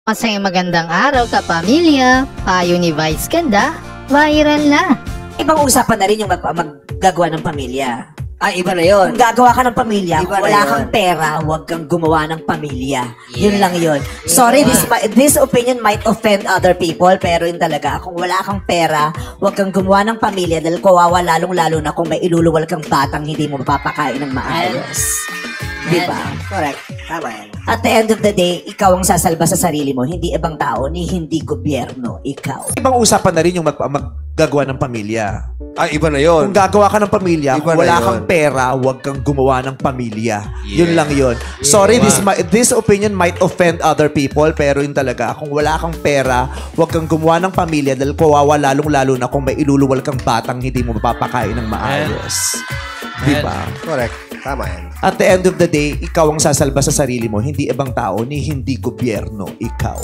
Masayang magandang araw ka pamilya, payo ni Vice Ganda, viral na. Ibang usapan na rin yung maggagawa ng pamilya. Iba na yun. Kung gagawa ka ng pamilya, Iba na wala yun. kang pera, huwag kang gumawa ng pamilya. Yun Yeah. lang yun. Sorry, this opinion might offend other people, pero yun talaga, kung wala kang pera, huwag kang gumawa ng pamilya dahil kawawa lalong-lalo na kung may iluluwal kang batang hindi mo mapapakain ng maayos. Diba? Correct. Tama yan. At the end of the day, ikaw ang sasalba sa sarili mo, hindi ibang tao, ni hindi gobyerno, ikaw. Ibang usapan na rin yung maggagawa ng pamilya. Iba na yun. Kung gagawa ka ng pamilya, Iba kung na wala yun. kang pera, huwag kang gumawa ng pamilya. Yun Yeah. lang yun. Sorry, Yeah. this opinion might offend other people, pero yun talaga, kung wala kang pera, huwag kang gumawa ng pamilya dahil kawawa lalong-lalo na kung may iluluwal kang batang hindi mo mapapakain ng maayos. Diba? Correct. Tama yan. At the end of the day, ikaw ang sasalba sa sarili mo, hindi ibang tao, ni hindi gobyerno, ikaw.